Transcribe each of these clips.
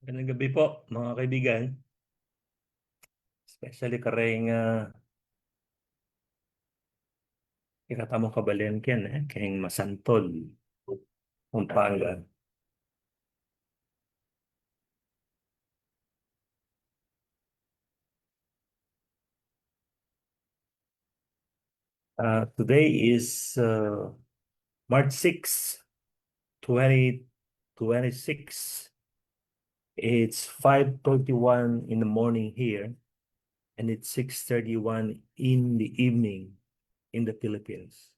Magandang gabi po, mga kaibigan. Especially kareng ikatamong kabalenken, kayong masantol, Pampanga. Today is March 6, 2026. It's 5:31 in the morning here, and it's 6:31 in the evening in the Philippines.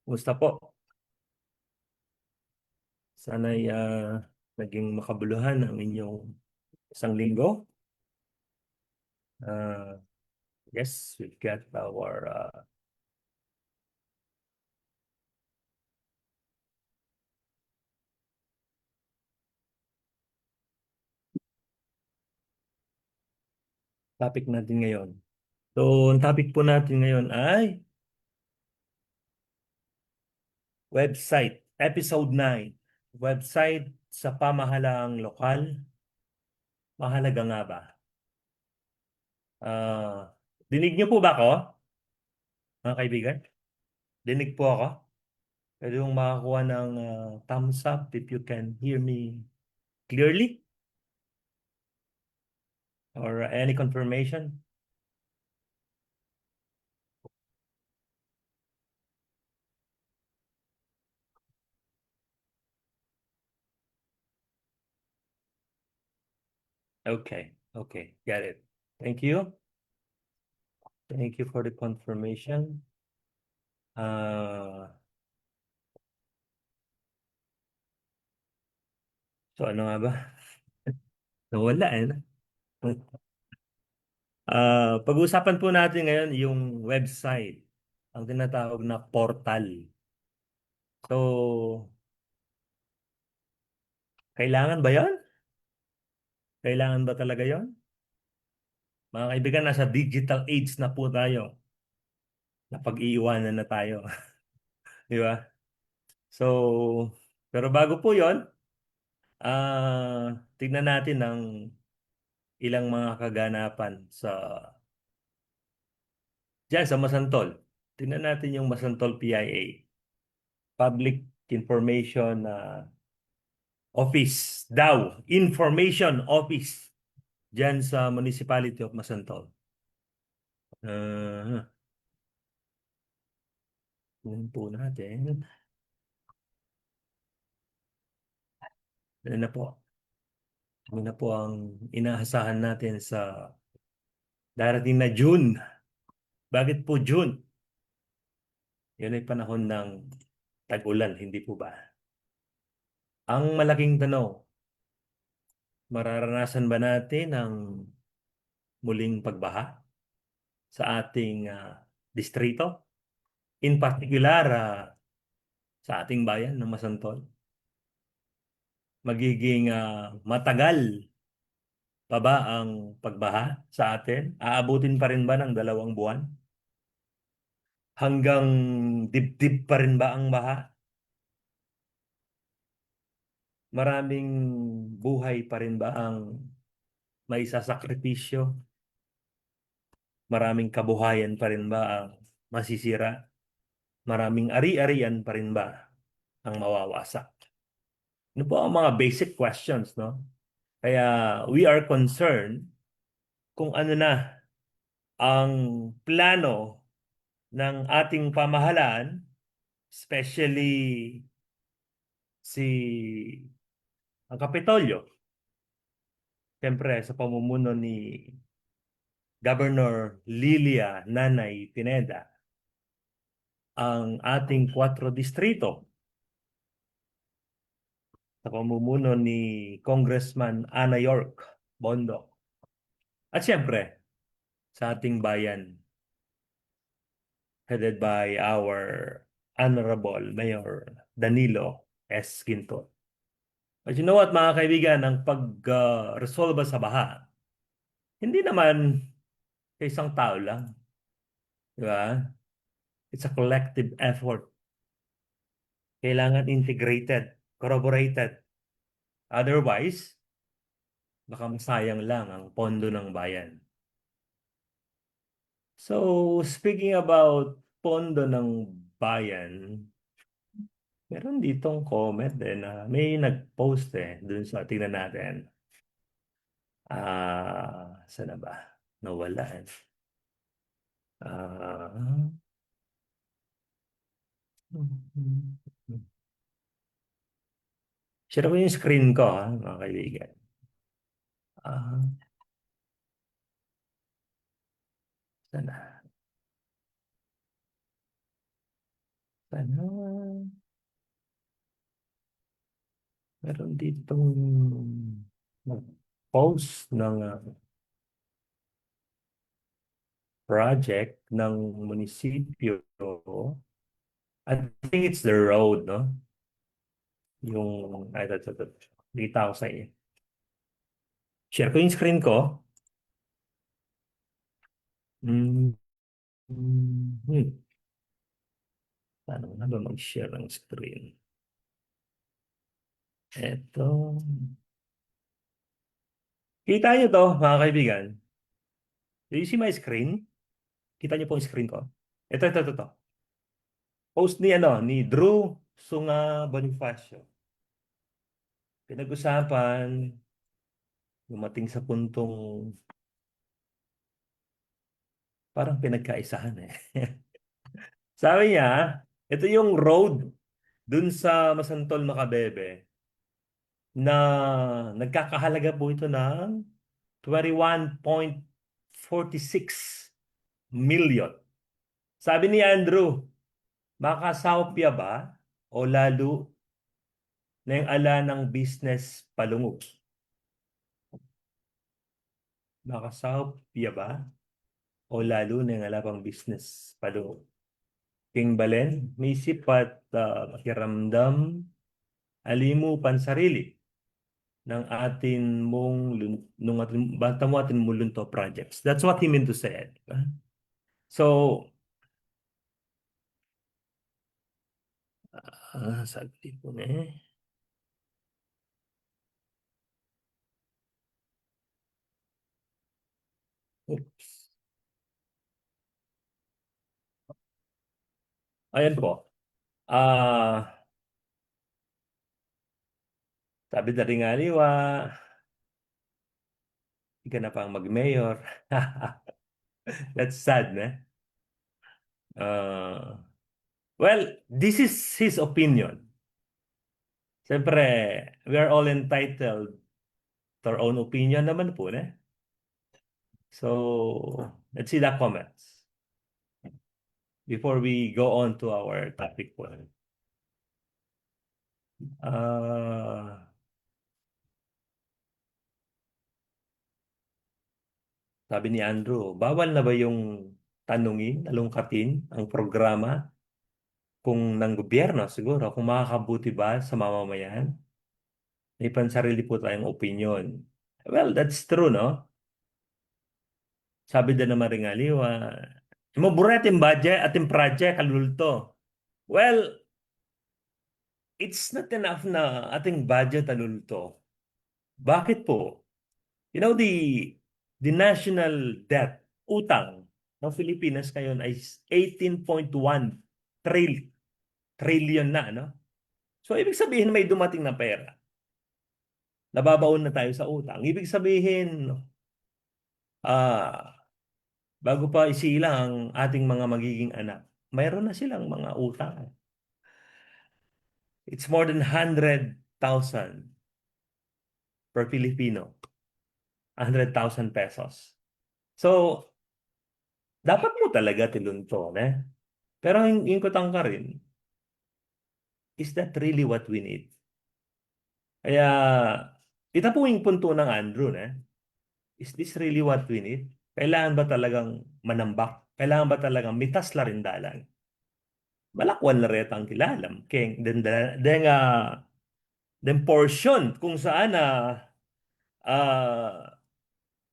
Kumusta po? Sana'y naging makabuluhan ang inyong isang linggo. Uh, yes, we've got our topic natin ngayon. So, ang topic po natin ngayon ay website, episode 9. Website sa pamahalaang lokal, mahalaga nga ba? Ah, dinig niyo po ba ako, mga kaibigan? Dinig po ako? Pwede yung makakuha ng thumbs up if you can hear me clearly or any confirmation. Okay, okay, got it. Thank you. Thank you for the confirmation. Ah, so ano nga ba? Nawala eh. No? Pag-uusapan po natin ngayon yung website, ang tinatawag na portal. So, kailangan ba yon? Kailangan ba talaga yon? Mga kaibigan, nasa digital age na po tayo. Napag-iiwanan na tayo. Di ba? So, pero bago po yon, tignan natin ang ilang mga kaganapan dyan sa Masantol. Tignan natin yung Masantol PIA, Public Information Office daw, Information Office dyan sa Municipality of Masantol. Uh, yun po natin. Ano na po? Ano na po ang inaasahan natin sa darating na June? Bakit po June? Yun ay panahon ng tag-ulan, hindi po ba? Ang malaking tanong, mararanasan ba natin ang muling pagbaha sa ating distrito? In particular, sa ating bayan ng Masantol? Magiging matagal pa ba ang pagbaha sa atin? Aabutin pa rin ba ng 2 buwan? Hanggang dibdib pa rin ba ang baha? Maraming buhay pa rin ba ang may sasakripisyo? Maraming kabuhayan pa rin ba ang masisira? Maraming ari-arian pa rin ba ang mawawasak? Ano po ang mga basic questions, no? Kaya we are concerned kung ano na ang plano ng ating pamahalaan, especially ang Kapitolyo, siyempre sa pamumuno ni Governor Lilia Nanay Pineda, ang ating 4 distrito sa pamumuno ni Congressman Ana York Bondo, at siyempre sa ating bayan headed by our Honorable Mayor Danilo S. Quinto. But you know what, mga kaibigan, ang pag-resolve sa baha, hindi naman sa isang tao lang. Di ba? It's a collective effort. Kailangan integrated, corroborated. Otherwise, baka masayang lang ang pondo ng bayan. So, speaking about pondo ng bayan, meron ditong comment na may nag-post dun sa tingnan natin. Saan na ba? Nawala eh. Ah, share ko yung screen ko mga kaibigan. Ah, saan na? Sana, meron ditong post ng project ng munisipyo. I think it's the road, no? Ito. Dita ko sa inyo. Share ko yung screen ko. Mm, Paano nga ba mag-share ng screen? Ito. Kita nyo to, mga kaibigan. Do you see my screen? Kita nyo po yung screen ko. Ito. Post ni Drew Sunga Bonifacio. Pinag-usapan, dumating sa puntong parang pinagkaisahan eh. Sabi niya, ito yung road dun sa Masantol, Macabebe na nagkakahalaga po ito ng 21.46 million. Sabi ni Andrew, makasawpya ba o lalo na yung ala ng business palungog? Makasawpya ba o lalo na yung ala pang business palungog? King Balen, may sipat makiramdam, alimupan sarili ng atin mong nung atin banta mo atin mulunto projects. That's what he meant to say. Diba? So, saglit po na eh. Oops. Ayan po. Sabi na rin nga liwa, hindi ka na pang mag-mayor. That's sad, ne? Uh, well, this is his opinion. Siyempre, we are all entitled to our own opinion naman po, ne? So, let's see the comments before we go on to our topic po. Ah, sabi ni Andrew, bawal na ba yung tanungin, alungkatin ang programa kung ng gobyerno siguro, kung makakabuti ba sa mamamayan? May pansarili po tayong opinion. Well, that's true, no? Sabi din naman rin aliwa, mabura ating budget, ating project, kalulto. Well, it's not enough na ating budget, kalulto. Bakit po? You know, the national debt, utang ng Pilipinas ngayon ay 18.1 trillion na, no? So, ibig sabihin may dumating na pera. Nababaon na tayo sa utang. Ibig sabihin, ah, bago pa isilang ang ating mga magiging anak, mayroon na silang mga utang. It's more than 100,000 per Filipino. 100,000 pesos. So, dapat mo talaga tilunton, eh? Pero yung kutang ka rin, is that really what we need? Kaya, ito po yung punto ng Andrew, is this really what we need? Kailangan ba talagang manambak? Kailangan ba talagang mitas la rindalan? Malakwan na rin ang kilalam. Keng, then portion kung saan ah,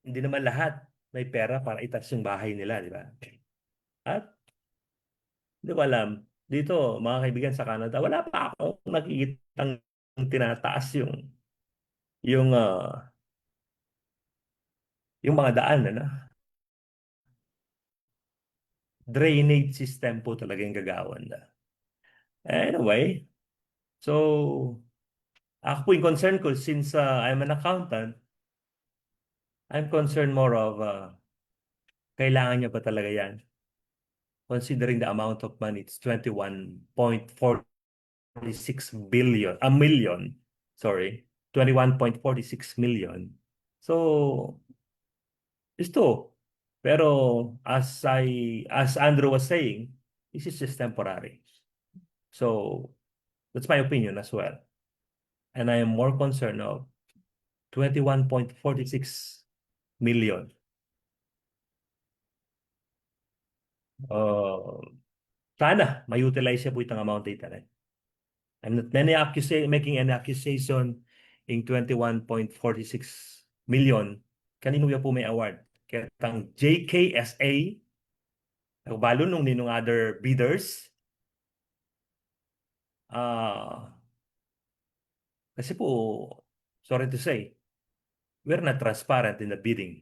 hindi naman lahat may pera para itas yung bahay nila, di ba? At hindi ko alam. dito, mga kaibigan sa Canada, wala pa akong nakikitang tinataas yung yung mga daan, ano? Drainage system po talaga yung gagawan na. Anyway, so ako po yung concern ko since I'm an accountant, I'm concerned more of kailangan niya ba talaga yan? Considering the amount of money, it's 21.46 billion, a million, sorry, 21.46 million. So, ito. Pero as Andrew was saying, this is just temporary. So, that's my opinion as well. And I am more concerned of 21.46 million. Uh, Sana ma-utilize siya po itong amount dito. I'm not making any accusation in 21.46 million. Kanino po may award? Kaya tang JKSA, balo nung ninong other bidders. Ah, kasi po, sorry to say, we're not transparent in the bidding.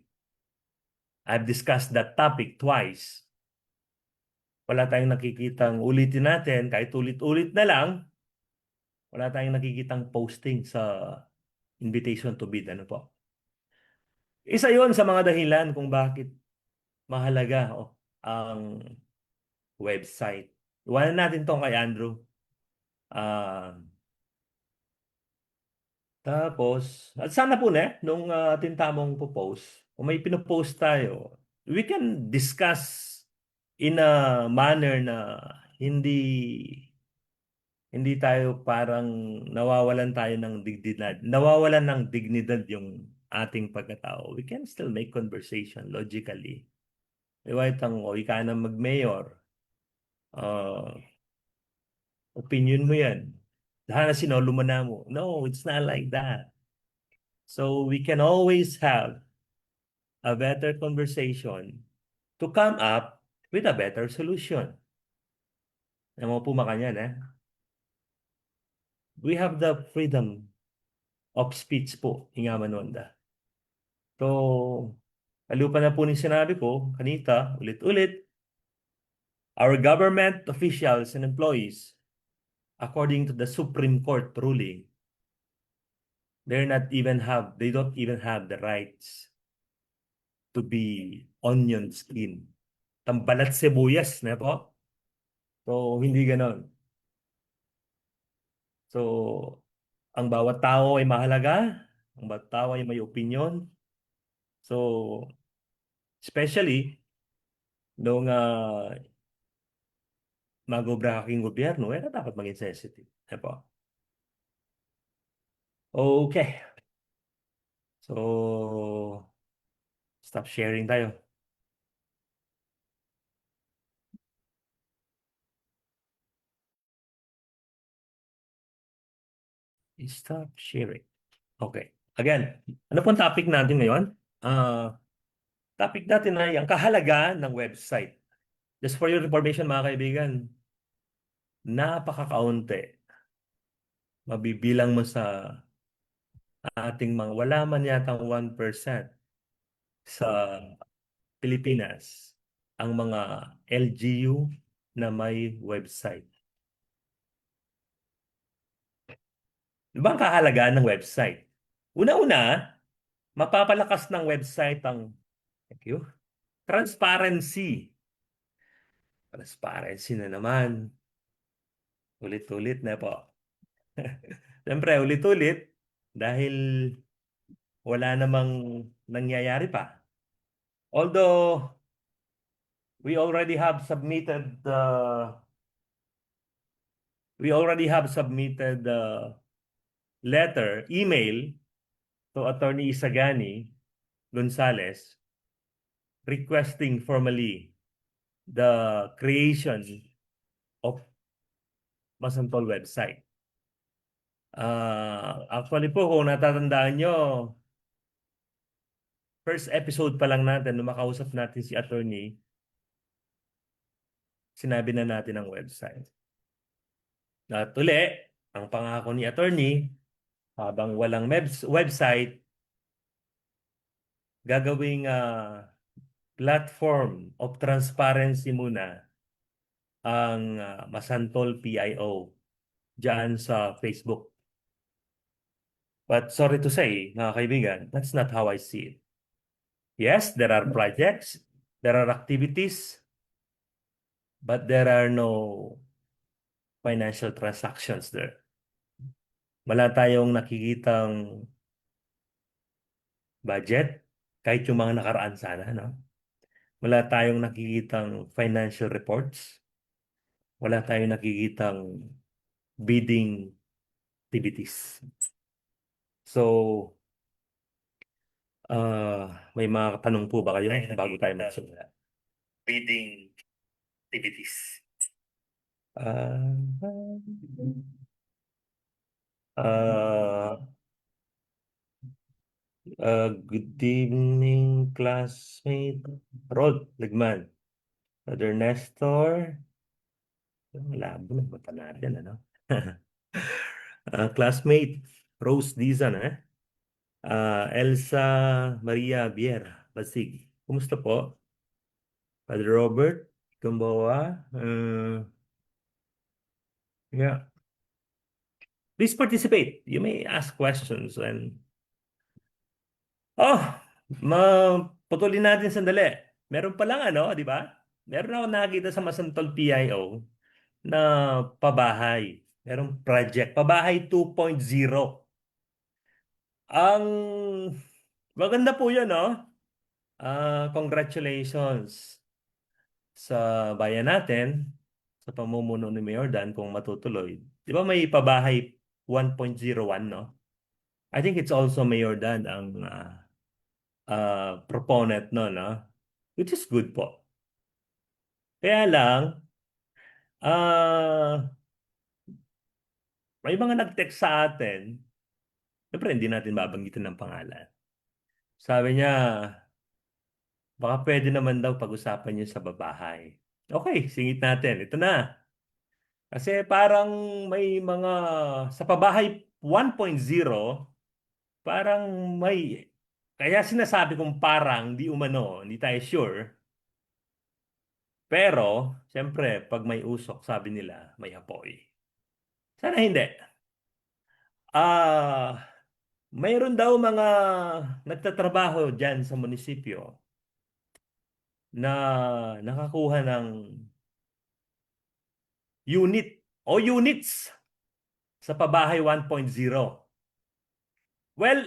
I've discussed that topic twice. Wala tayong nakikitang ulitin natin, kahit ulit-ulit na lang, wala tayong nakikitang posting sa invitation to bid. Ano po? Isa yon sa mga dahilan kung bakit mahalaga ang website. Iwanan natin tong kay Andrew. Ah, tapos, at sana po nung ating tamang post, kung may pinopost tayo, we can discuss in a manner na hindi hindi tayo parang nawawalan ng dignidad yung ating pagkatao. We can still make conversation logically. Diba itang, o ika na mag-mayor, uh, opinion mo yan. Sana sinolo mo na mo. No, it's not like that. So we can always have a better conversation to come up with a better solution. Alam mo po makanyan, eh? We have the freedom of speech po, hingaman onda. So, kalupa na po ni sinabi ko, kanita, ulit-ulit, our government officials and employees, according to the Supreme Court ruling, they don't even have the rights to be onion skin. Tambalat sibuyas, na po? So, hindi ganon. So, ang bawat tao ay mahalaga, ang bawat tao ay may opinion. So, especially, nung magobra aking gobyerno, dapat maging sensitive. Na po? Okay. So, stop sharing tayo. Stop sharing. Okay. Again, ano pong topic natin ngayon? Topic natin ay ang kahalagahan ng website. Just for your information, mga kaibigan, napakakaunti. Mabibilang mo sa ating mga, wala man yatang 1% sa Pilipinas ang mga LGU na may website. Di ba ang kahalagahan ng website? Una-una, mapapalakas ng website ang, thank you, transparency. Transparency na naman. Ulit-ulit na po. Siyempre, ulit-ulit dahil wala namang nangyayari pa. Although, we already have submitted email to Attorney Isagani Gonzales requesting formally the creation of Masantol website. Actually po, kung natatandaan nyo, first episode pa lang natin, nung makausap natin si attorney, sinabi na natin ang website. At uli, ang pangako ni attorney, habang walang website, gagawing platform of transparency muna ang Masantol PIO dyan sa Facebook. But sorry to say, mga kaibigan, that's not how I see it. Yes, there are projects, there are activities, but there are no financial transactions there. Wala tayong nakikitang budget, kahit yung mga nakaraan sana, no? Wala tayong nakikitang financial reports. Wala tayong nakikitang bidding activities. So, may mga tanong po ba kayo bago tayo magsimula? Bidding activities. Uh, uh, good evening, classmate. Rod Ligman. Brother Nestor. Malabo na mata natin, ano? Classmate Rose Dizan, eh? Elsa Maria Biera Basig. Kumusta po? Brother Robert Gamboa. Yeah. Please participate. You may ask questions and oh, putulin natin sandali. Meron pa lang ano, di ba? Meron ako nakita sa Masantol PIO na pabahay. Merong project, pabahay 2.0. Ang maganda po 'yun, no? Congratulations sa bayan natin sa pamumuno ni Mayor Dan kung matutuloy. Di ba may pabahay 1.01, no? I think it's also Mayor Dan ang proponent no, no? Which is good po. Kaya lang, ah may mga nag-text sa atin, siyempre hindi natin babanggitin ng pangalan. Sabi niya, baka pwede naman daw pag-usapan niyo sa babahay. Okay, singit natin. Ito na. Kasi parang may mga, sa pabahay 1.0, parang may, kaya sinasabi kong parang, di umano, hindi tayo sure. Pero, siyempre, pag may usok, sabi nila, may apoy. Sana hindi. Ah, mayroon daw mga nagtatrabaho dyan sa munisipyo na nakakuha ng unit o units sa pabahay 1.0. Well,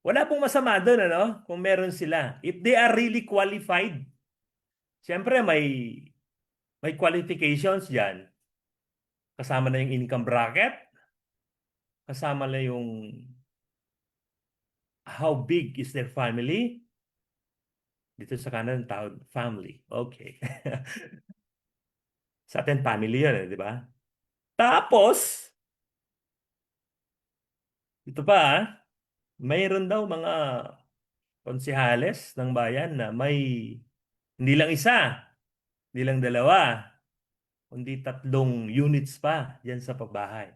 wala pong masama doon, ano? Kung meron sila. If they are really qualified, siyempre may qualifications dyan. Kasama na yung income bracket, kasama na yung how big is their family. Dito sa kanan, tawag family. Okay. Sa atin, family yun, di ba? Tapos, ito pa, mayroon daw mga konsihales ng bayan na may hindi lang isa, hindi lang dalawa, kundi 3 units pa diyan sa pabahay.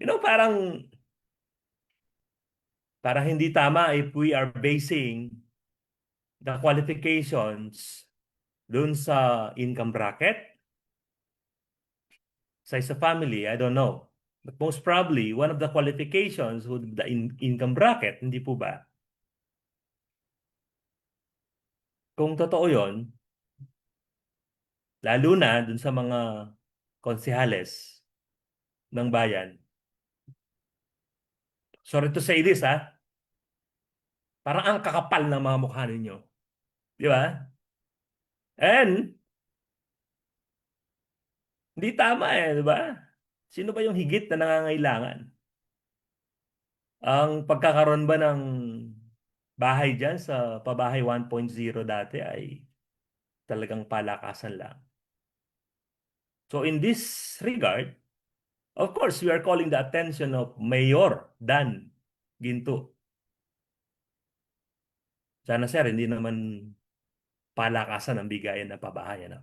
You know, parang hindi tama if we are basing the qualifications dun sa income bracket, size of family, I don't know. But most probably, one of the qualifications would be the income bracket, hindi po ba? Kung totoo yon, lalo na dun sa mga konsihales ng bayan. Sorry to say this, ha? Parang ang kakapal ng mga mukha ninyo. Di ba? And, hindi tama eh, di ba? Sino ba yung higit na nangangailangan? Ang pagkakaroon ba ng bahay dyan sa pabahay 1.0 dati ay talagang palakasan lang. So in this regard, of course, we are calling the attention of Mayor Dan Ginto. Sana sir, hindi naman palakasan ang bigayan ng pabahay. Ano?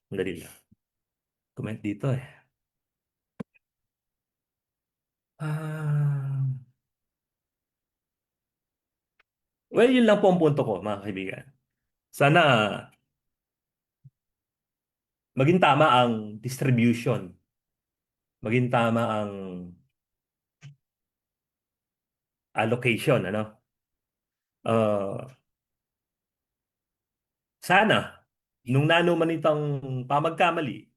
Dali lang. Comment dito eh. Ah, well, yun lang po ang punto ko, mga kaibigan. Sana maging tama ang distribution, maging tama ang allocation, ano? Uh, Sana, nung nanuman itong pamagkamali,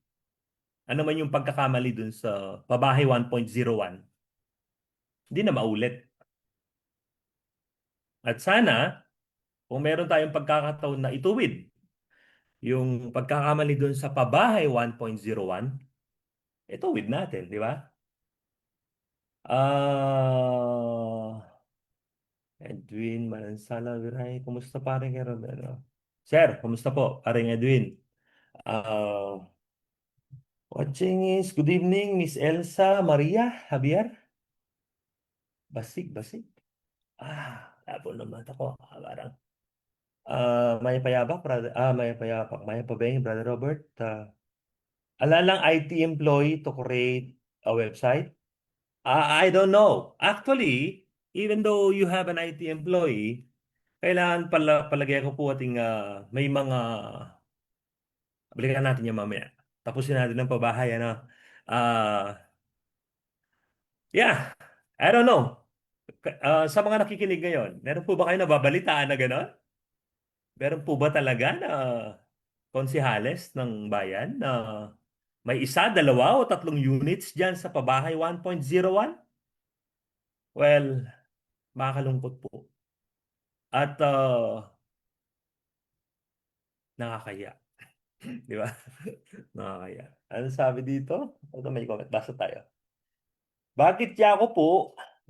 ano man yung pagkakamali dun sa pabahay 1.01, hindi na maulit. At sana, kung meron tayong pagkakataon na ituwid yung pagkakamali dun sa pabahay 1.01, ituwid natin, di ba? Edwin Manansala Viray, kumusta paring Romero? Sir, kumusta po, paring Edwin? Ah, watching is good evening, Miss Elsa Maria Javier. Basig, basig. Labo naman ako. Parang, Maya Payabak, brother, Maya Payapak, Maya Pabeng, brother Robert. Alalang IT employee to create a website? I don't know. Actually, even though you have an IT employee, kailangan palagay ko po ating may mga, balikan natin yung mamaya. Tapusin natin ng pabahay, ano. Yeah, I don't know. Sa mga nakikinig ngayon, meron po ba kayo nababalitaan na gano'n? Meron po ba talaga na konsihales ng bayan na may isa, dalawa o tatlong units dyan sa pabahay 1.01? Well, makakalungkot po. At nakakaya. Di ba? Nakakaya. Ano sabi dito? Ito may comment. Basta tayo. Bakit ako po,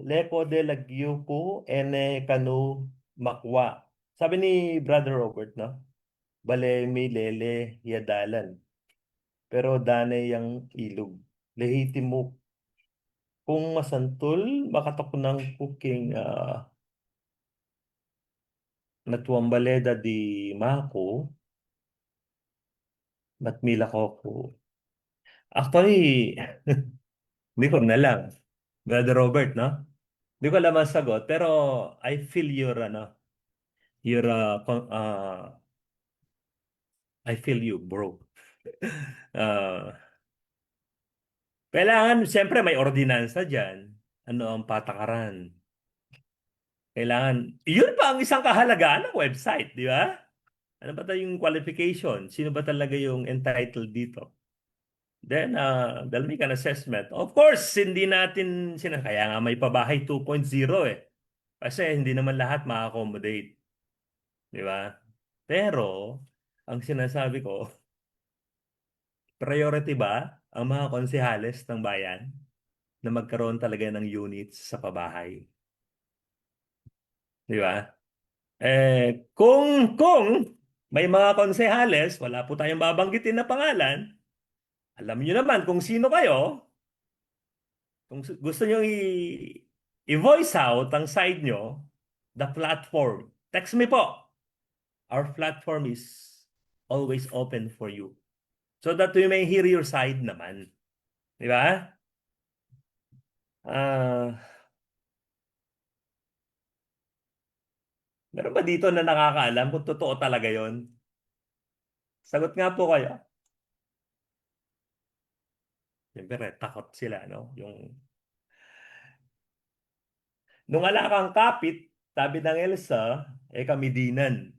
Lepo de Lagyo po, ene kanu makwa. Sabi ni Brother Robert, no? Bale mi lele yadalan. Pero dane yang ilog. Lehitimo kung masantol, makatok ng cooking natuambaleda di Mako, matmila ko po. Actually, hindi ko na lang. Brother Robert, no? Hindi ko alam ang sagot, pero I feel your, your, I feel you, bro. Ah, Kailangan, siyempre may ordinansa dyan. Ano ang patakaran? Kailangan, yun pa ang isang kahalagaan ng website, di ba? Ano ba yung qualification? Sino ba talaga yung entitled dito? Then, they'll make an assessment. Of course, hindi natin, kaya nga may pabahay 2.0 eh. Kasi hindi naman lahat ma-accommodate. Di ba? Pero, ang sinasabi ko, priority ba ang mga konsehales ng bayan na magkaroon talaga ng units sa pabahay? Di ba? Kung may mga konsehales, wala po tayong babanggitin na pangalan, alam niyo naman kung sino kayo, kung gusto niyo i-voice out ang side nyo, the platform. Text me po. Our platform is always open for you. So that we may hear your side naman. Di ba? Ah, Meron ba dito na nakakaalam kung totoo talaga yon? Sagot nga po kayo. Siyempre, takot sila, no? Nung ala kang kapit, sabi ng Elsa, kami dinan.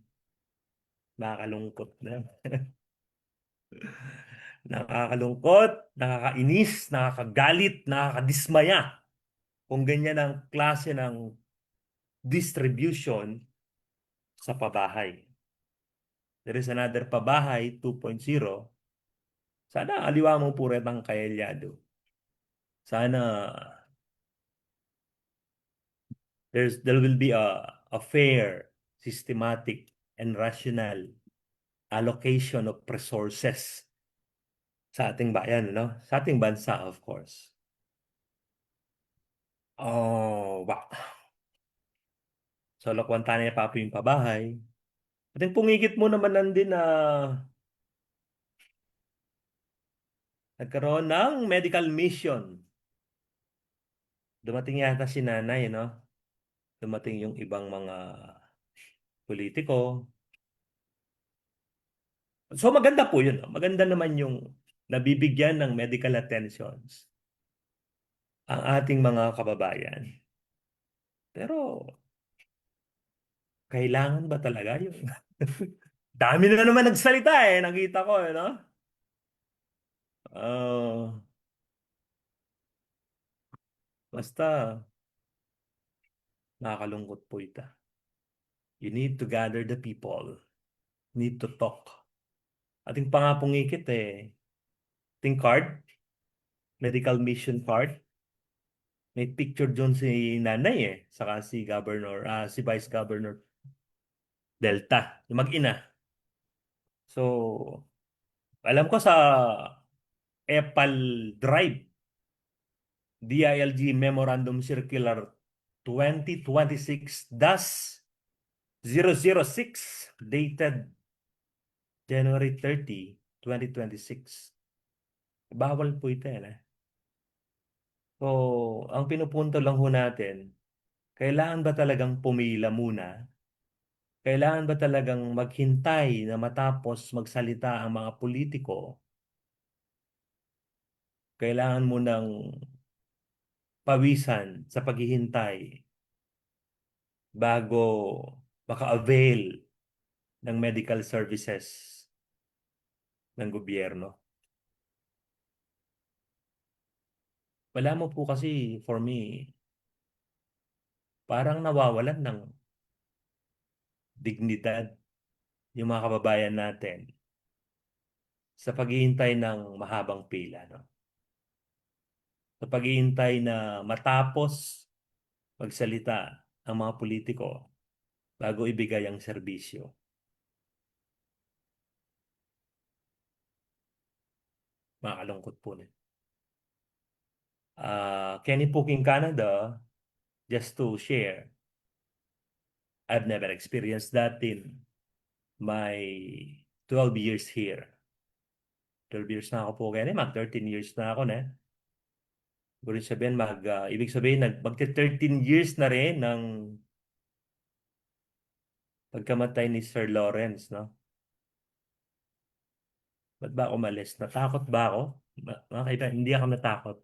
Nakakalungkot na. Nakakalungkot, nakakainis, nakakagalit, nakakadismaya kung ganyan ang klase ng distribution sa pabahay. There is another pabahay 2.0. Sana aliwa mo puret ang kaelyado. Sana there will be a fair, systematic, and rational allocation of resources sa ating bayan, no? Sa ating bansa, of course. Oh, ba. So, lakwanta na pa po yung pabahay. At yung pungikit mo naman nandin na Nagkaroon ng medical mission. Dumating yata si nanay, no? Dumating yung ibang mga politiko. So maganda po yun. No? Maganda naman yung nabibigyan ng medical attentions ang ating mga kababayan. Pero kailangan ba talaga yun? Dami na naman nagsalita eh. Nakita ko eh, no? Ah, basta nakakalungkot po ito. You need to gather the people. Need to talk. Ating pangapungikit eh. Ating card, medical mission card. May picture doon si nanay eh. Saka si governor, si vice governor Delta. Yung mag-ina. So, alam ko sa Epal Drive, DILG Memorandum Circular 2026-006 dated January 30, 2026. Bawal po ito eh. So, ang pinupunto lang ho natin, kailangan ba talagang pumila muna? Kailangan ba talagang maghintay na matapos magsalita ang mga politiko? Kailangan mo ng pawisan sa paghihintay bago maka-avail ng medical services ng gobyerno. Wala mo po kasi, for me, parang nawawalan ng dignidad yung mga kababayan natin sa paghihintay ng mahabang pila, no? Sa paghihintay na matapos magsalita ang mga politiko bago ibigay ang serbisyo. Makakalungkot po na. Kenny Poo in Canada, just to share, I've never experienced that in my 12 years here. 12 years na ako po kaya mag 13 years na ako na. Ibig sabihin, ibig sabihin, magte-13 years na rin ng pagkamatay ni Sir Lawrence, no? Ba't ba ako umalis? Natakot ba ako? Mga kaibigan, hindi ako natakot.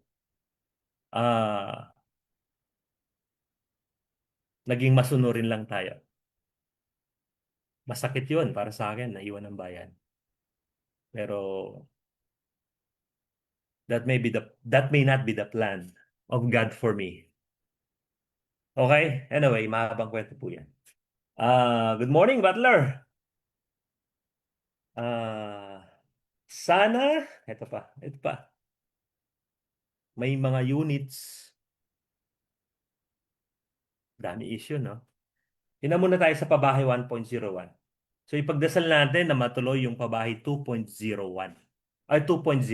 Ah, naging masunurin lang tayo. Masakit yun para sa akin, naiwan ng bayan. Pero that may not be the plan of God for me. Okay? Anyway, mahabang kwento po yan. Good morning, Butler. Ah, sana, ito pa. May mga units, dami issue, no? Tingnan muna tayo sa pabahay 1.01. So ipagdasal natin na matuloy yung pabahay 2.01. Ay, 2.0.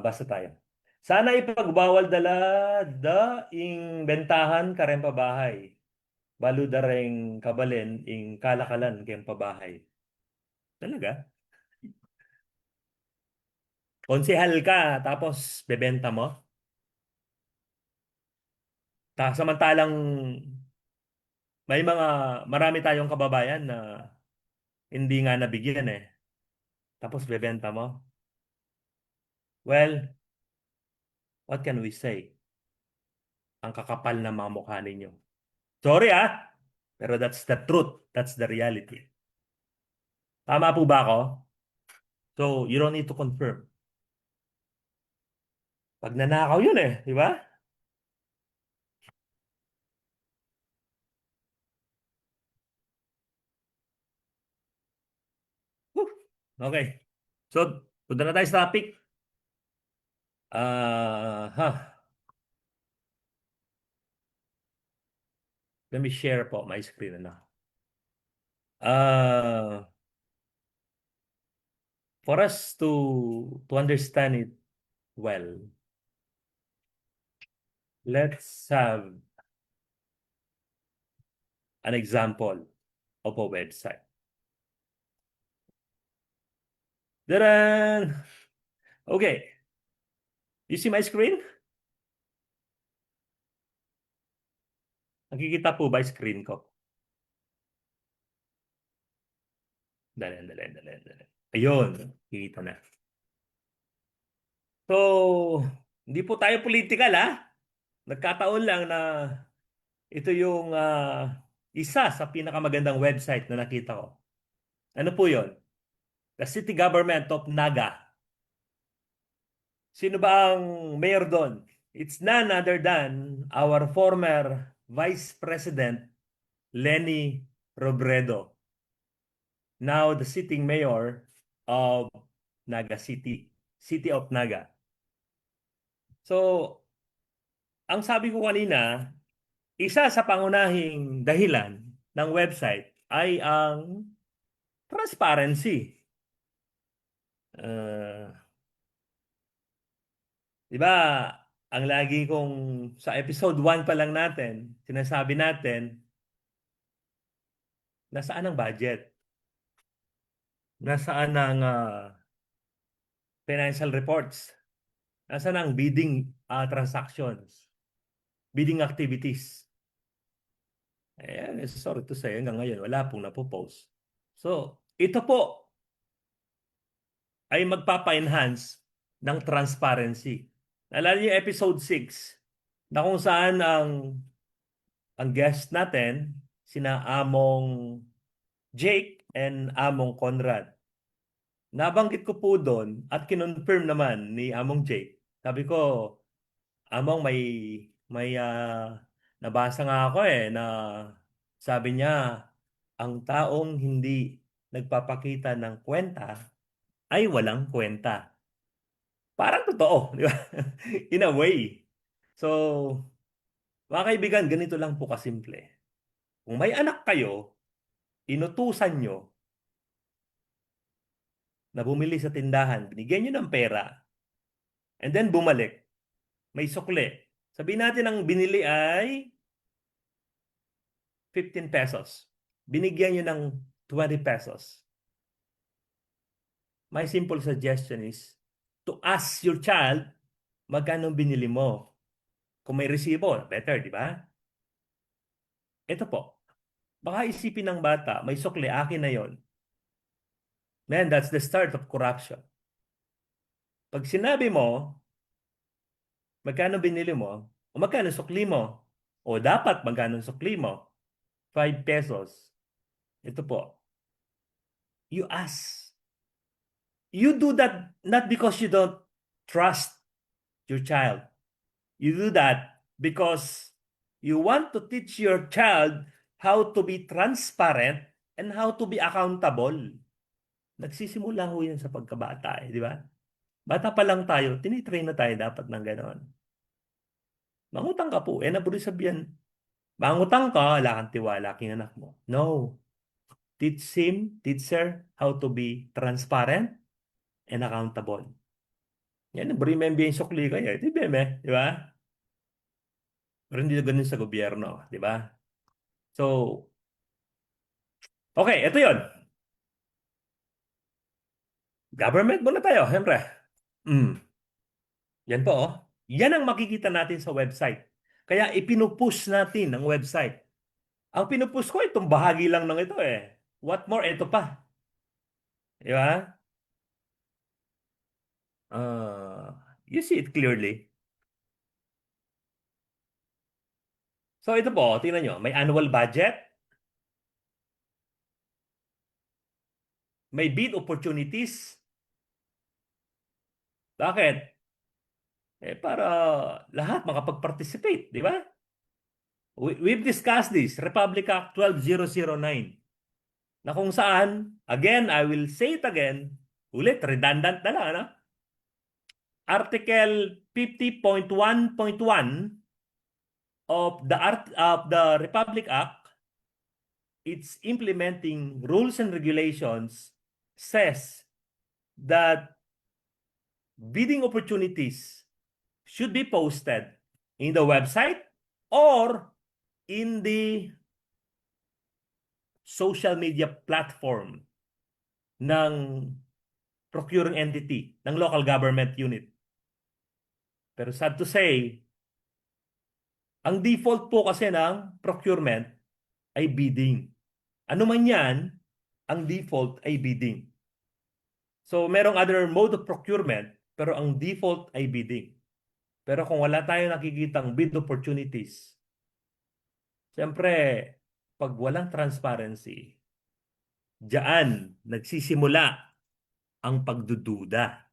Basta tayo. Sana ipagbawal dala ing bentahan karen pabahay. Baludareng kabalin ing kalakalan ken pabahay. Talaga? Konsehal ka tapos bebenta mo? Samantalang marami tayong kababayan na hindi nga nabigyan eh. Tapos bebenta mo? Well, what can we say? Ang kakapal na mga mukha ninyo. Sorry ah, pero that's the truth. That's the reality. Tama po ba ako? So, you don't need to confirm. Pag nanakaw yun eh, di ba? Whew. Okay. So, punta na tayo sa topic. Ha. Let me share po my screen na. For us to understand it well, let's have an example of a website. Daran! Okay. You see my screen? Nakikita po ba yung screen ko? Dali, dali, dali, dali. Ayun, nakikita na. So, hindi po tayo political ha. Nagkataon lang na ito yung isa sa pinakamagandang website na nakita ko. Ano po yon? The City Government of Naga. Sino ba ang mayor doon? It's none other than our former Vice President Lenny Robredo, now the sitting mayor of Naga City, City of Naga. So, ang sabi ko kanina, isa sa pangunahing dahilan ng website ay ang transparency. Uh, di ba, ang lagi kong sa episode 1 pa lang natin, sinasabi natin, nasaan ang budget? Nasaan ang financial reports? Nasaan ang bidding transactions? Bidding activities? Sorry to say, hanggang ngayon, wala pong napopost. So, ito po ay magpapa-enhance ng transparency. Naalala niyo yung episode 6 na kung saan ang guest natin, sina Among Jake and Among Conrad. Nabanggit ko po doon at kinonfirm naman ni Among Jake. Sabi ko, Among may nabasa nga ako na sabi niya, ang taong hindi nagpapakita ng kwenta ay walang kwenta. Parang totoo, di ba? In a way. So, mga kaibigan, ganito lang po kasimple. Kung may anak kayo, inutusan nyo na bumili sa tindahan, binigyan nyo ng pera, and then bumalik, may sukle. Sabihin natin ang binili ay 15 pesos. Binigyan nyo ng 20 pesos. My simple suggestion is to ask your child magkano binili mo. Kung may resibo, better, di ba? Ito po. Baka isipin ng bata, may sukle, akin na yon. Man, that's the start of corruption. Pag sinabi mo, magkano binili mo, o magkano sukli mo, o dapat magkano sukli mo, 5 pesos. Ito po. You ask. You do that not because you don't trust your child. You do that because you want to teach your child how to be transparent and how to be accountable. Nagsisimula ho yan sa pagkabata, di ba? Bata pa lang tayo, tinitrain na tayo dapat ng gano'n. Mangutang ka po, naburi sabihan. Mangutang ka, wala kang tiwala, king anak mo. No. Teach her how to be transparent and accountable. Yan, buri may bien sukli kaya, di ba? Di ba? Pero hindi na ganun sa gobyerno, di ba? So, okay, ito yon. Government muna tayo, siyempre. Mm. Yan po, oh. Yan ang makikita natin sa website. Kaya ipinupush natin ang website. Ang pinupush ko, itong bahagi lang ng ito eh. What more, ito pa. Di ba? You see it clearly. So ito po, tingnan nyo. May annual budget. May bid opportunities. Bakit? Para lahat makapag-participate, di ba? We've discussed this, Republic Act 12009, na kung saan, again, I will say it again, ulit, redundant na lang, ano? Article 50.1.1 of the Republic Act, its implementing rules and regulations says that bidding opportunities should be posted in the website or in the social media platform ng procuring entity ng local government unit. Pero sad to say, ang default po kasi ng procurement ay bidding. Ano man yan, ang default ay bidding. So, merong other mode of procurement, pero ang default ay bidding. Pero kung wala tayong nakikitang bid opportunities, siyempre, pag walang transparency, diyan nagsisimula ang pagdududa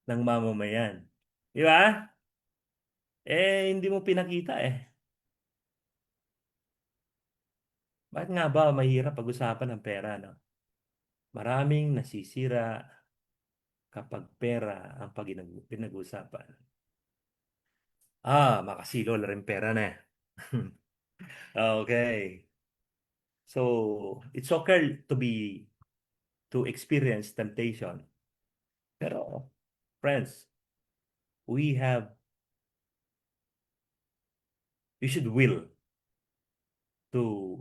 ng mamamayan. Di ba? Hindi mo pinakita eh. Bakit nga ba mahirap pag-usapan ng pera, no? Maraming nasisira kapag pera ang pinag-usapan. Makasilo na rin pera na. Okay. So, it's okay to experience temptation. Pero, friends, we have, you should will to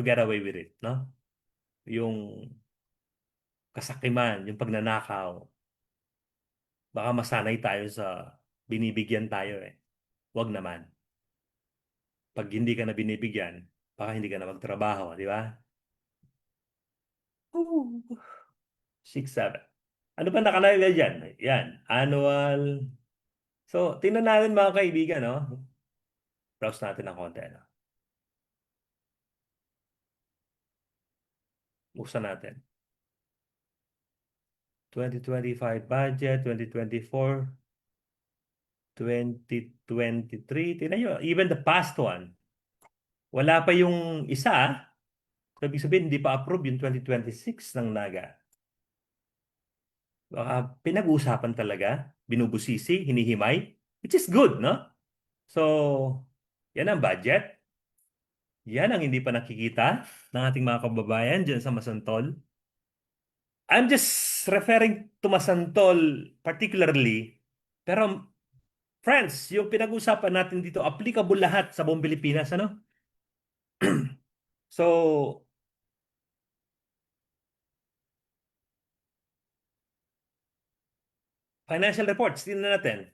get away with it, no? Yung kasakiman, yung pagnanakaw, baka masanay tayo sa binibigyan tayo eh. Wag naman. Pag hindi ka na binibigyan, baka hindi ka na magtrabaho, di ba? Ooh. 6, 7. Ano ba nakalagay dyan? Yan, annual. So, tingnan natin mga kaibigan, no? Browse natin ng konti, no? Buksan natin. 2025 budget, 2024, 2023. Tingnan nyo, even the past one. Wala pa yung isa. So, ibig sabihin, hindi pa approve yung 2026 ng NAGA. Baka pinag-uusapan talaga, binubusisi, hinihimay, which is good, no? So, yan ang budget. Yan ang hindi pa nakikita ng ating mga kababayan dyan sa Masantol. I'm just referring to Masantol particularly. Pero, friends, yung pinag-usapan natin dito, applicable lahat sa buong Pilipinas, ano? So, financial reports, tingnan natin.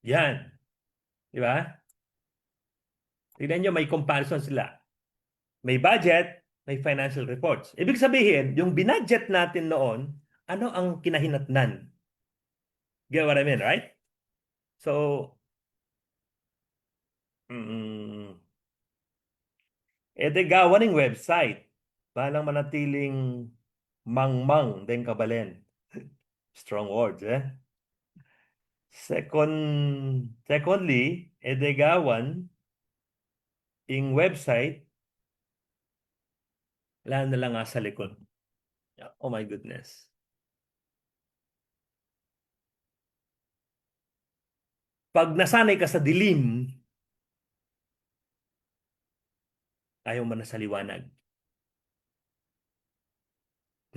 Yan. Di ba? Tingnan nyo, may comparison sila. May budget, may financial reports. Ibig sabihin, yung binudget natin noon, ano ang kinahinatnan? Get what I mean, right? So, mm, gawa ng website. Balang manatiling mangmang din kabalen. Strong words, eh? Secondly, gawan ing website, wala na lang nga sa likod. Oh my goodness. Pag nasanay ka sa dilim, ayaw mo na sa liwanag.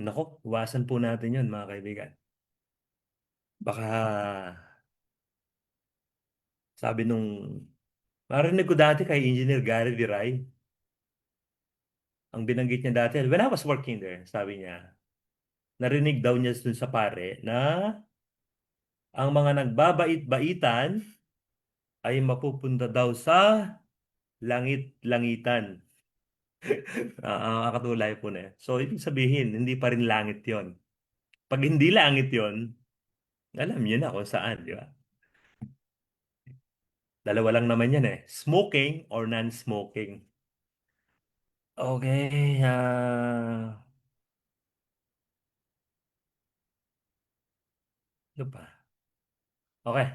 Nako, iwasan po natin yun, mga kaibigan. Baka, sabi nung, marinig ko dati kay Engineer Gary Viray, ang binanggit niya dati, when I was working there, sabi niya, narinig daw niya dun sa pare na ang mga nagbabait-baitan ay mapupunta daw sa langit-langitan. Katulay po na. So, ibig sabihin, hindi pa rin langit yon. Pag hindi langit yon, alam niyo na kung saan, di ba? Dalawa lang naman yan eh. Smoking or non-smoking. Okay. Ano pa? Okay.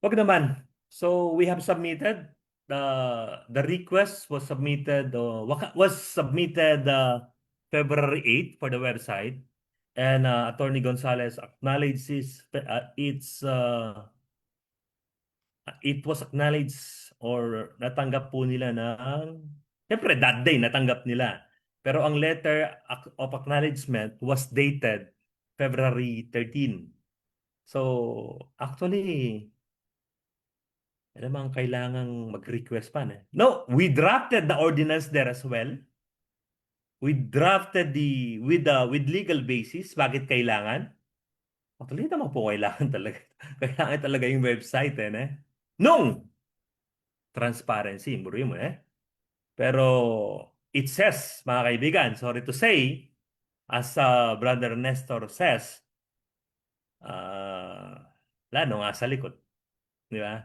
Wag naman. So we have submitted the request was submitted February 8 for the website, and Attorney Gonzalez acknowledges it was acknowledged or natanggap po nila ng, siyempre that day natanggap nila. Pero ang letter of acknowledgement was dated February 13. So actually Alam mo, ang kailangang mag-request pa na. No, we drafted the ordinance there as well. We drafted with legal basis. Bakit kailangan? Actually, naman po kailangan talaga. Kailangan talaga yung website Nung transparency, muri mo Pero it says, mga kaibigan, sorry to say, as Brother Nestor says, uh, lalo nga sa likod. Di ba?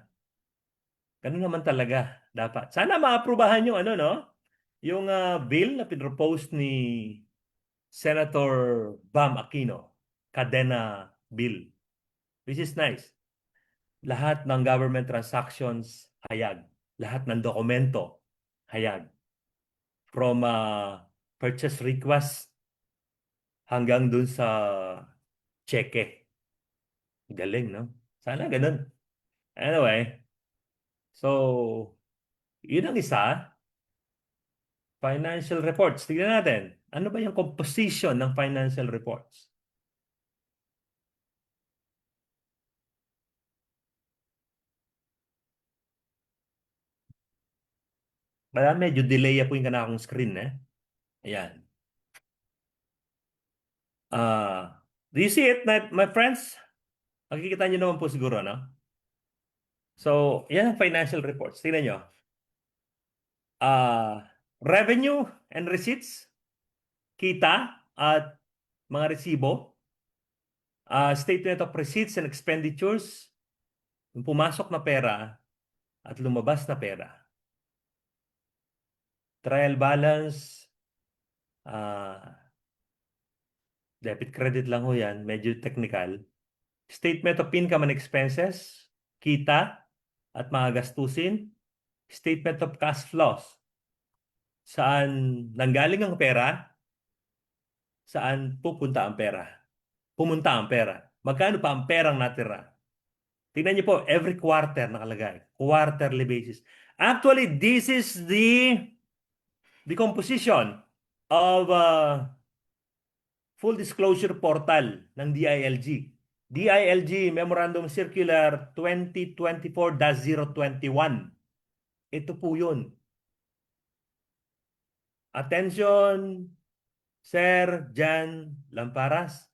Ganun naman talaga dapat. Sana maaprubahan yung no? Yung bill na pinropose ni Senator Bam Aquino, Cadena Bill, which is nice. Lahat ng government transactions, hayag. Lahat ng dokumento, hayag. From purchase request hanggang dun sa cheque. Galing, no? Sana ganun. Anyway, so, yun ang isa. Financial reports. Tignan natin. Ano ba yung composition ng financial reports? Medyo delay po yung kanakong screen Ayan. Do you see it, my friends? Makikita nyo naman po siguro, no? So, yan ang financial reports. Tingnan nyo. Revenue and receipts, kita at mga resibo, statement of receipts and expenditures, yung pumasok na pera at lumabas na pera. Trial balance, debit credit lang ho yan, medyo technical. Statement of income and expenses, kita at mga gastusin. Statement of cash flows, saan nanggaling ang pera, saan pupunta ang pera. Pumunta ang pera. Magkano pa ang perang natira? Tingnan niyo po, every quarter nakalagay. Quarterly basis. Actually, this is the composition of full disclosure portal ng DILG. DILG Memorandum Circular 2024-021. Ito po yun. Attention, Sir Jan Lamparas.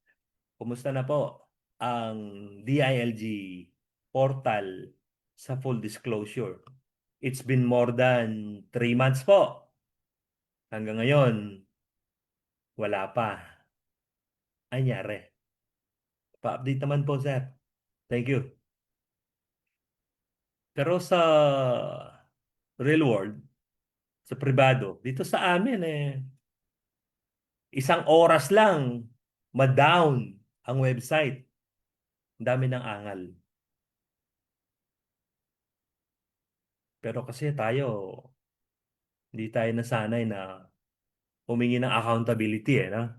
Kumusta na po ang DILG portal sa full disclosure? It's been more than 3 months po. Hanggang ngayon, wala pa. Anyari. Pa-update naman po, sir. Thank you. Pero sa real world, sa pribado, dito sa amin isang oras lang ma-down ang website. Ang dami ng angal. Pero kasi tayo, hindi tayo nasanay na humingi ng accountability no?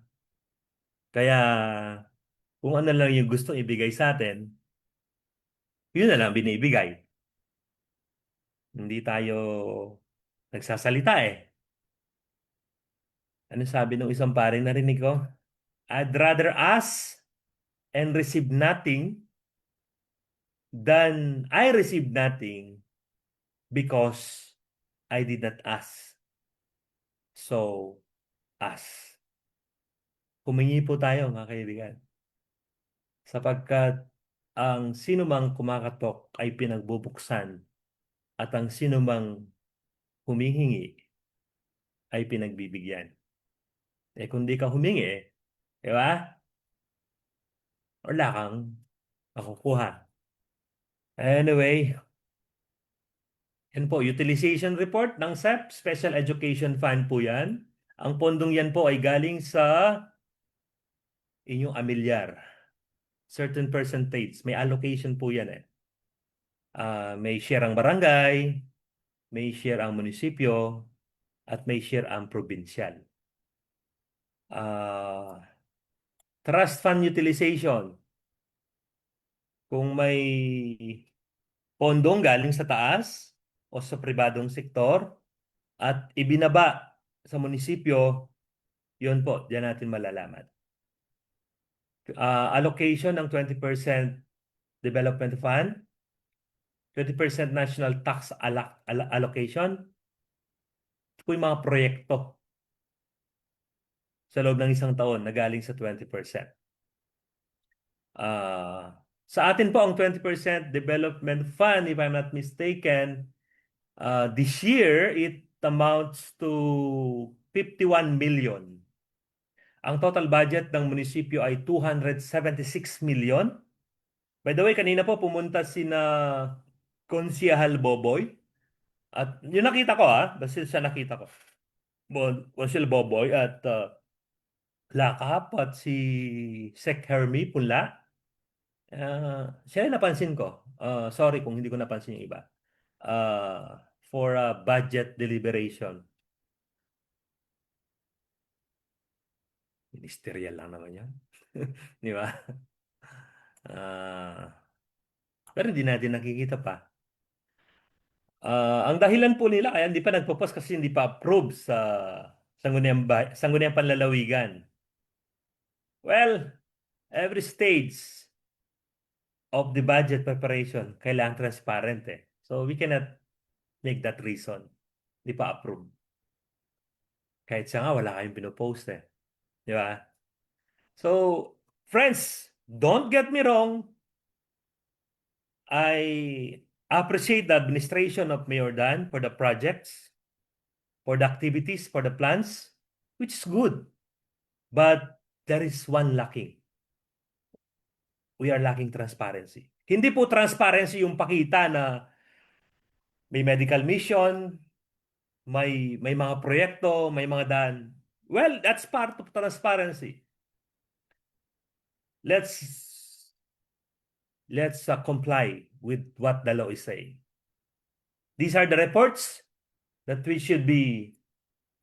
Kaya kung ano lang yung gusto ibigay sa atin, yun na lang binibigay. Hindi tayo nagsasalita Ano sabi ng isang paring narinig ko? I'd rather ask and receive nothing than I receive nothing because I did not ask. So, ask. Humingi po tayo, mga kaibigan. Sapagkat ang sinumang kumakatok ay pinagbubuksan at ang sinumang humihingi ay pinagbibigyan. Kung di ka humingi, di ba? Wala kang makukuha. Anyway, yan po, utilization report ng SEP, Special Education Fund po yan. Ang pondong yan po ay galing sa inyong amilyar. Certain percentage, may allocation po yan may share ang barangay, may share ang munisipyo, at may share ang probinsyal. Trust fund utilization. Kung may pondong galing sa taas o sa pribadong sektor at ibinaba sa munisipyo, yun po, diyan natin malalaman. Allocation ng 20% development fund, 20% national tax allocation. Ito po yung mga proyekto sa loob ng isang taon na galing sa 20%. Sa atin po ang 20% development fund, if I'm not mistaken, this year it amounts to 51 million. Ang total budget ng munisipyo ay 276 million. By the way, kanina po pumunta sina Konsihal Boboy at yung nakita ko basta siya nakita ko. Konsihal Boboy at Lakap at si Sec Hermie Punla. Siya yung napansin ko. Sorry kung hindi ko napansin yung iba. For budget deliberation. Ministerial lang naman yan. Di ba? Pero hindi natin nakikita pa. Ang dahilan po nila kaya hindi pa nagpo-post kasi hindi pa approve sa Sangguniang Panlalawigan. Well, every stage of the budget preparation kailangan transparent eh. So we cannot make that reason. Hindi pa approve. Kahit siya nga wala kayong pinopost eh. Di ba? So, friends, don't get me wrong. I appreciate the administration of Mayor Dan for the projects, for the activities, for the plans, which is good. But there is one lacking. We are lacking transparency. Hindi po transparency yung pakita na may medical mission, may mga proyekto, may mga daan. Well, that's part of transparency. Let's comply with what the law is saying. These are the reports that we should be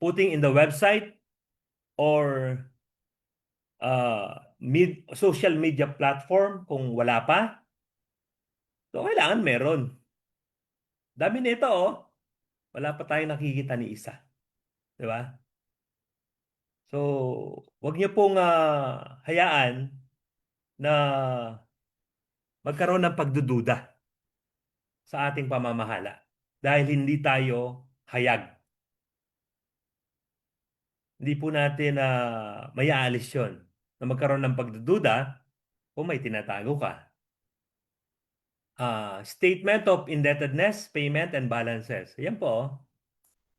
putting in the website or social media platform kung wala pa. So, kailangan meron. Dami nito, wala pa tayong nakikita ni isa. Di ba? So, wag niyo pong hayaan na magkaroon ng pagdududa sa ating pamamahala dahil hindi tayo hayag. Hindi po natin mayaalis yun na magkaroon ng pagdududa kung may tinatago ka. Statement of indebtedness, payment, and balances. Ayan po.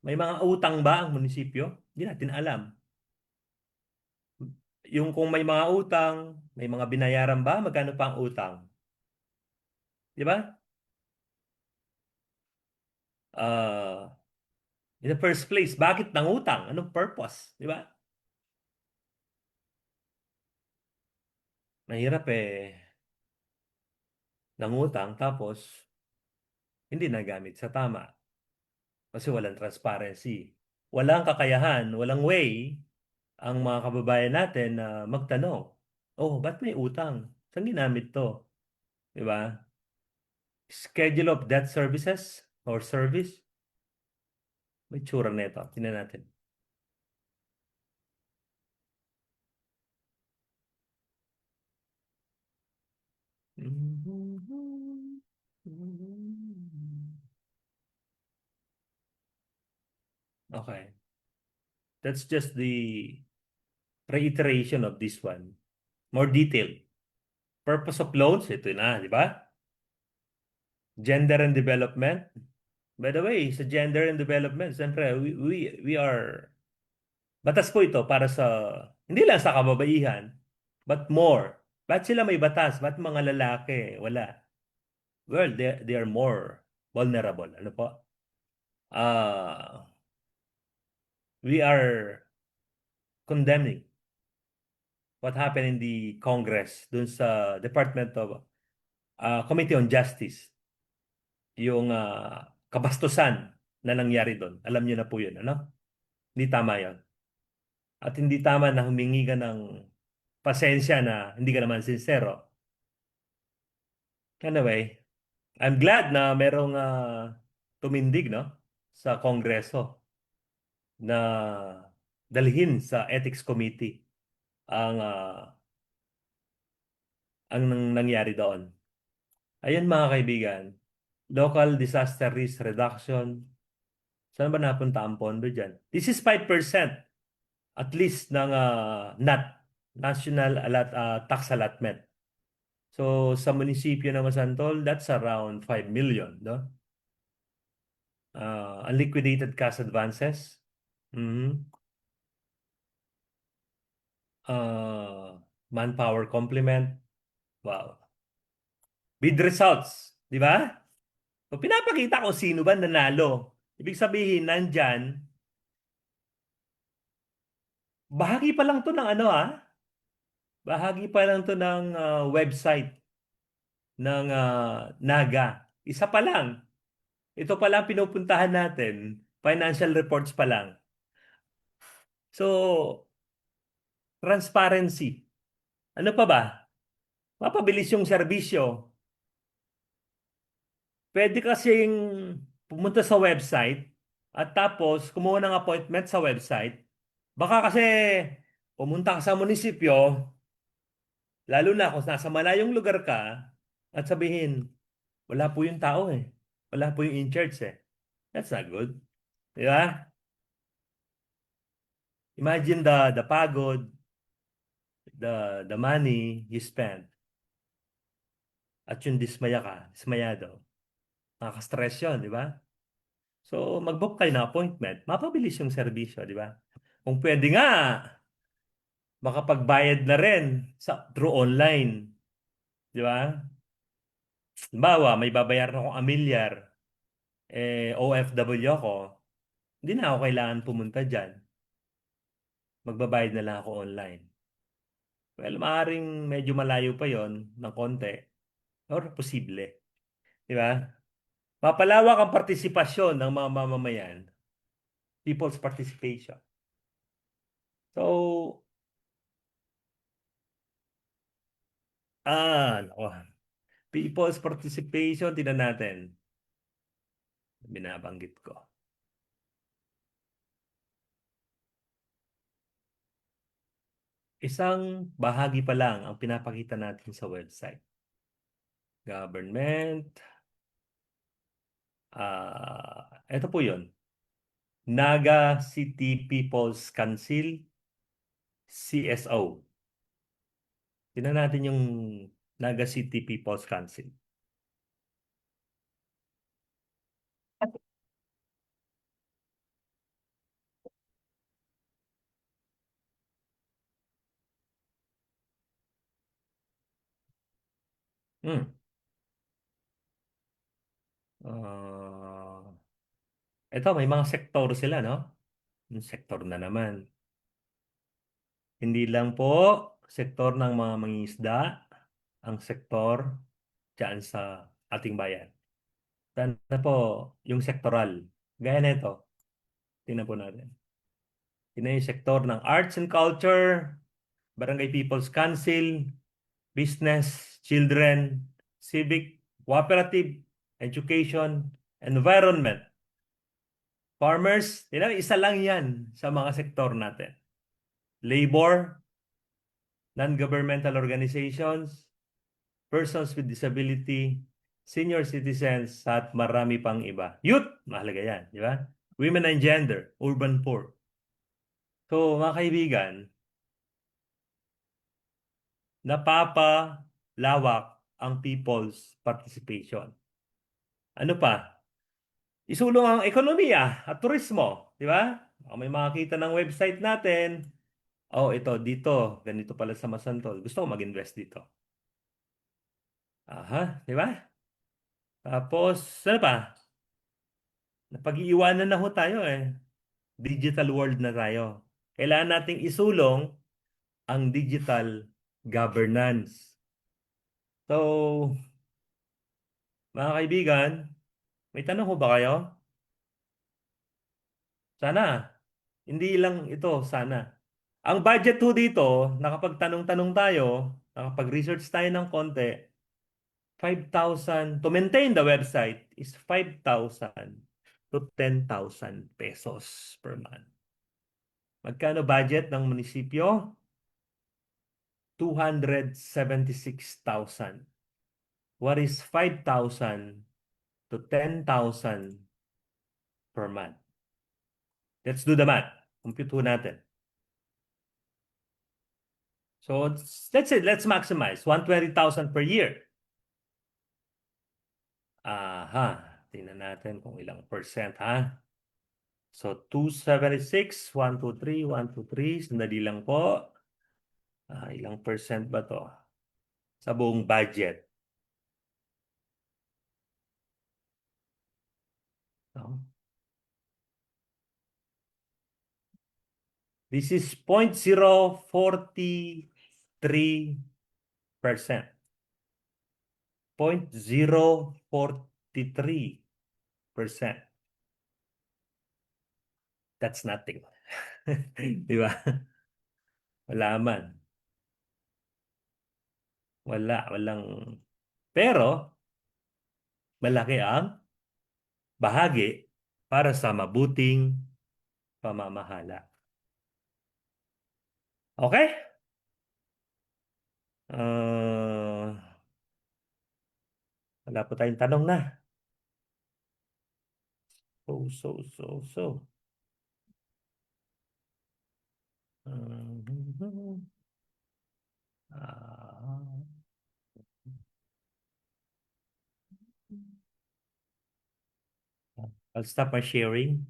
May mga utang ba ang munisipyo? Hindi natin alam. Yung kung may mga utang, may mga binayaran ba? Magkano pa ang utang? Di ba? In the first place, bakit nangutang? Anong purpose? Di ba? Mahirap nangutang tapos hindi nagamit sa tama kasi walang transparency. Walang kakayahan, walang way ang mga kababayan natin na magtanong, oh, ba't may utang? Saan ginamit to? Di ba? Schedule of debt services or service. May tsura nito. Tingnan natin. Okay. That's just the reiteration of this one. More detail. Purpose of loans, ito na, di ba? Gender and development. By the way, sa gender and development, siyempre, we are, batas po ito para sa, hindi lang sa kababaihan, but more. Ba't sila may batas? Ba't mga lalaki? Wala. Well, they are more vulnerable. Ano po? We are condemning what happened in the Congress dun sa Department of Committee on Justice. Yung kabastusan na nangyari doon. Alam niyo na po yun, ano? Hindi tama yun. At hindi tama na humingi ka ng pasensya na hindi ka naman sincero. Anyway, I'm glad na merong tumindig no sa Kongreso na dalhin sa Ethics Committee ang ang nangyari doon. Ayun mga kaibigan, Local disaster risk reduction. Saan ba napunta ang pondo dyan? This is 5% at least ng NAT, National Tax Allotment. So sa munisipyo ng Masantol, that's around 5 million, no? Unliquidated cash advances. Mhm. Manpower complement. Wow. Bid results, di ba? So, pinapakita ko sino ba nanalo. Ibig sabihin, nandyan, bahagi pa lang to ng ano bahagi pa lang to ng website ng Naga. Isa pa lang. Ito pa lang pinupuntahan natin. Financial reports pa lang. So, transparency. Ano pa ba? Mapabilis yung serbisyo. Pwede kasing pumunta sa website at tapos kumuha ng appointment sa website. Baka kasi pumunta ka sa munisipyo, lalo na kung nasa malayong lugar ka, at sabihin, wala po yung tao eh. Wala po yung in-charge eh. That's not good. Di ba? Imagine the pagod, the money you spend, at yung dismayado. Nakaka-stress yun, di ba? So, mag-book kayo ng appointment, mapabilis yung serbisyo, di ba? Kung pwede nga, makapagbayad na rin through online, di ba? Halimbawa, may babayaran akong amilyar, OFW ako, hindi na ako kailangan pumunta dyan. Magbabayad na lang ako online. Well, maaaring medyo malayo pa yon ng konti, or posible. Di ba? Mapalawak ang partisipasyon ng mga mamamayan, people's participation. So, nako. People's participation, tingnan natin. Binabanggit ko. Isang bahagi pa lang ang pinapakita natin sa website. Government. Ito po yun. Naga City People's Council, CSO. Tingnan natin yung Naga City People's Council. Hmm. Ah, ito, may mga sektor sila, no? Yung sektor na naman. Hindi lang po sektor ng mga mangingisda ang sektor dyan sa ating bayan. Sana po yung sektoral. Gaya nito, tingnan po natin. Tingnan yung sektor ng arts and culture, barangay people's council, business, children, civic, cooperative, education, environment, farmers. Tingnan, isa lang yan sa mga sektor natin. Labor, non-governmental organizations, persons with disability, senior citizens, at marami pang iba. Youth, mahalaga yan, di ba? Women and gender, urban poor. So, mga kaibigan, napapalawak ang people's participation. Ano pa? Isulong ang ekonomiya at turismo, di ba? May makakita ng website natin. Oh, ito, dito, ganito pala sa Masantol. Gusto ko mag-invest dito. Aha, di ba? Tapos, ano pa? Napag-iiwanan na ho tayo eh. Digital world na tayo. Kailangan nating isulong ang digital governance. So, mga kaibigan, may tanong ho ba kayo? Sana. Hindi lang ito, sana. Ang budget ho dito, nakapagtanong-tanong tayo, nakapag-research tayo ng konti, 5,000, to maintain the website is 5,000 to 10,000 pesos per month. Magkano budget ng munisipyo? 276,000. What is 5,000 to 10,000 per month. Let's do the math. Compute ho natin. So let's say, let's maximize 120,000 per year. Aha. Tingnan natin kung ilang percent, ha? So 276, 123, 123. Sandali lang po. Ilang percent ba to? Sa buong budget. No? This is 0.043%. 0.043%. That's nothing. Di ba? Wala man. Walang. Pero, malaki ang bahagi para sa mabuting pamamahala. Okay? Uh, wala po tayong tanong na. So. Ah, I'll stop my sharing.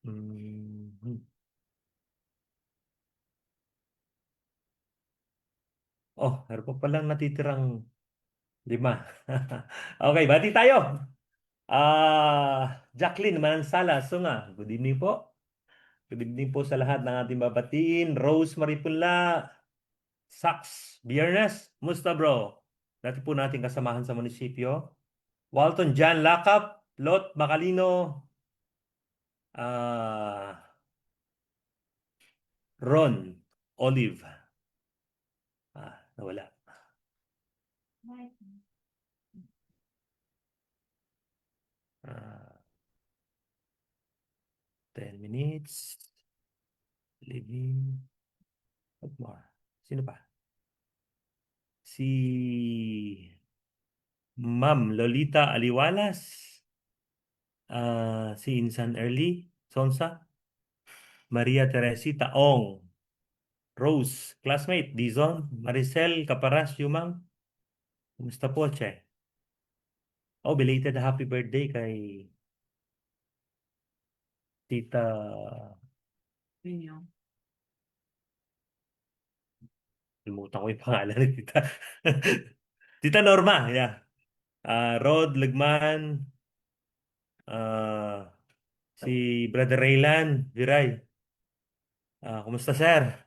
Mhm. Oh, meron pa palang natitirang 5. Okay, bati tayo. Jacqueline Manansala, Sunga. Good evening po. Good evening po sa lahat ng ating babatiin. Rose Maripunla, Sax, Biernes, musta bro? Dati po natin kasamahan sa munisipyo. Walton Jan Lakap, Lot Macalino, Ron Olive. Nawala. 10 minutes. Living. What more? Sino pa? Si Ma'am Lolita Aliwalas. Si Insan Early. Sonsa. Maria Teresita Ong. Rose. Classmate. Dizon. Maricel Caparas. Yumang. Kumusta po, Che? Oh, belated happy birthday kay Tita. Limutan ko yung pangalan ni Tita. Tita Norma, yeah. Rod Legman, si Brother Raylan Viray. Kumusta, sir?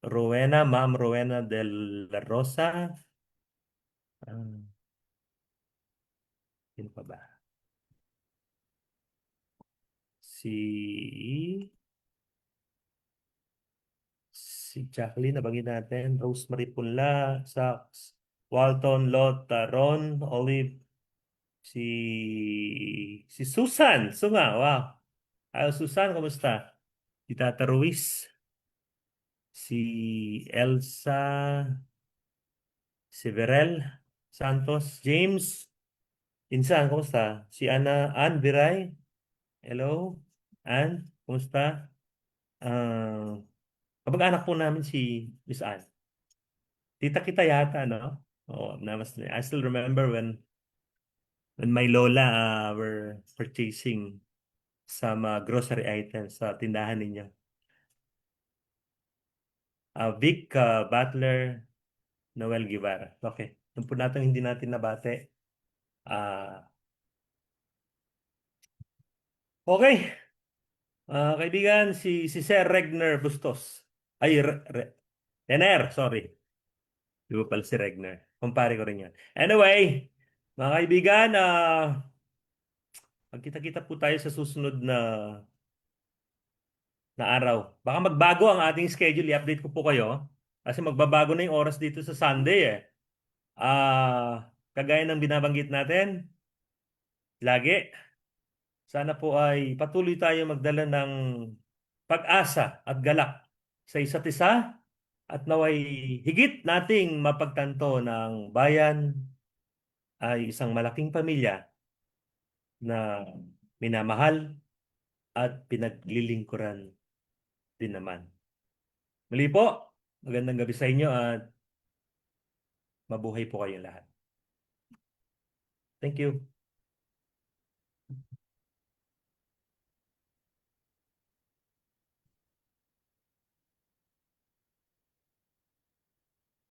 Rowena, Ma'am Rowena del La Rosa. Ah, sino pa ba? Si Jacqueline, nabangin natin. Rosemary Punla, Sax, Walton, Lot, Ron, Olive, si Susan, Sunga, wow. Ayaw, Susan, kumusta? Si Tata Ruiz, si Elsa, si Verel Santos, James, Insan, kumusta? Si Ann Viray, hello, Ann, kumusta? Ah, Kapag-anak po namin si Miss Ann. Tita kita yata, no? Oo, I still remember when my lola were purchasing some grocery items sa tindahan ninyo. Vic Butler, Noel Guevara. Okay. Yung po natin hindi natin nabate. Ah, okay. Kaibigan, si Sir Regner Bustos. Ay, Renner, sorry. Di ba pala si Regner? Kumpare ko rin yan. Anyway, mga kaibigan, magkita-kita po tayo sa susunod na araw. Baka magbago ang ating schedule. I-update ko po kayo. Kasi magbabago na yung oras dito sa Sunday eh. Kagaya ng binabanggit natin, lagi, sana po ay patuloy tayo magdala ng pag-asa at galak sa isa't isa At naway higit nating mapagtanto ng bayan ay isang malaking pamilya na minamahal at pinaglilingkuran din naman. Muli po, magandang gabi sa inyo at mabuhay po kayong lahat. Thank you.